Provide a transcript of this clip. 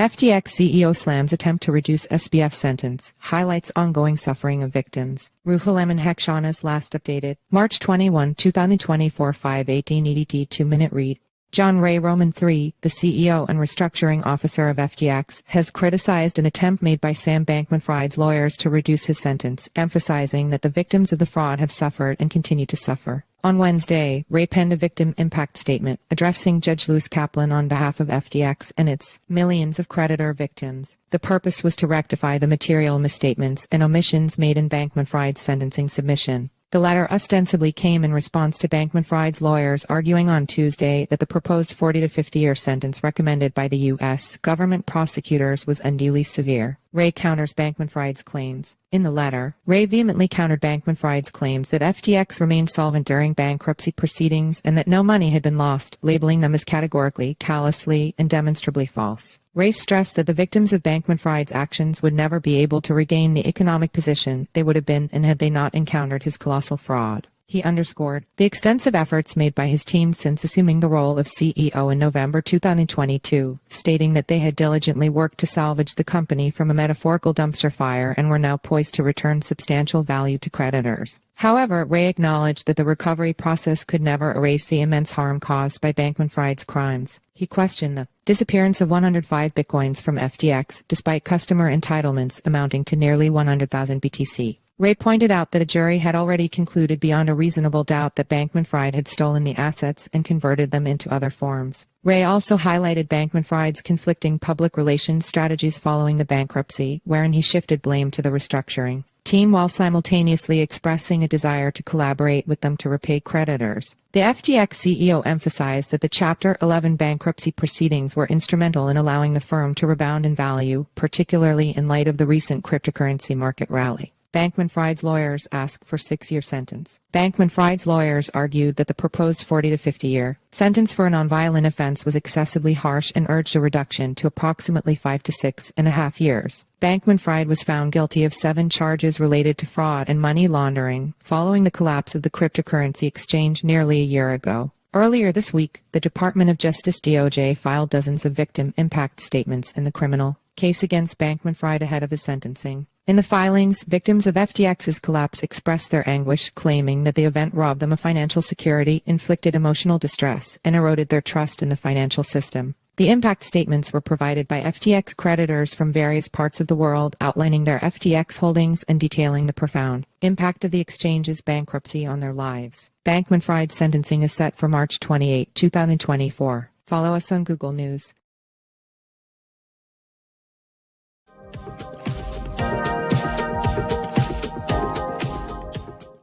FTX CEO slams attempt to reduce SBF sentence, highlights ongoing suffering of victims. Ruholamin Haqshanas last updated, March 21, 2024 5:18 EDT 2-minute read. John Ray Roman III, the CEO and restructuring officer of FTX, has criticized an attempt made by Sam Bankman-Fried's lawyers to reduce his sentence, emphasizing that the victims of the fraud have suffered and continue to suffer. On Wednesday, Ray penned a victim impact statement, addressing Judge Lewis Kaplan on behalf of FTX and its millions of creditor victims. The purpose was to rectify the material misstatements and omissions made in Bankman-Fried's sentencing submission. The letter ostensibly came in response to Bankman-Fried's lawyers arguing on Tuesday that the proposed 40 to 50-year sentence recommended by the U.S. government prosecutors was unduly severe. Ray counters Bankman-Fried's claims. In the letter, Ray vehemently countered Bankman-Fried's claims that FTX remained solvent during bankruptcy proceedings and that no money had been lost, labeling them as categorically, callously, and demonstrably false. Ray stressed that the victims of Bankman-Fried's actions would never be able to regain the economic position they would have been in had they not encountered his colossal fraud. He underscored the extensive efforts made by his team since assuming the role of CEO in November 2022, stating that they had diligently worked to salvage the company from a metaphorical dumpster fire and were now poised to return substantial value to creditors. However, Ray acknowledged that the recovery process could never erase the immense harm caused by Bankman-Fried's crimes. He questioned the disappearance of 105 bitcoins from FTX, despite customer entitlements amounting to nearly 100,000 BTC. Ray pointed out that a jury had already concluded beyond a reasonable doubt that Bankman-Fried had stolen the assets and converted them into other forms. Ray also highlighted Bankman-Fried's conflicting public relations strategies following the bankruptcy, wherein he shifted blame to the restructuring team while simultaneously expressing a desire to collaborate with them to repay creditors. The FTX CEO emphasized that the Chapter 11 bankruptcy proceedings were instrumental in allowing the firm to rebound in value, particularly in light of the recent cryptocurrency market rally. Bankman-Fried's lawyers asked for a 6-year sentence. Bankman-Fried's lawyers argued that the proposed 40 to 50-year sentence for a nonviolent offense was excessively harsh and urged a reduction to approximately 5 to 6.5 years. Bankman-Fried was found guilty of 7 charges related to fraud and money laundering following the collapse of the cryptocurrency exchange nearly a year ago. Earlier this week, the Department of Justice DOJ filed dozens of victim impact statements in the criminal case against Bankman-Fried ahead of his sentencing. In the filings, victims of FTX's collapse expressed their anguish, claiming that the event robbed them of financial security, inflicted emotional distress, and eroded their trust in the financial system. The impact statements were provided by FTX creditors from various parts of the world, outlining their FTX holdings and detailing the profound impact of the exchange's bankruptcy on their lives. Bankman-Fried's sentencing is set for March 28, 2024. Follow us on Google News.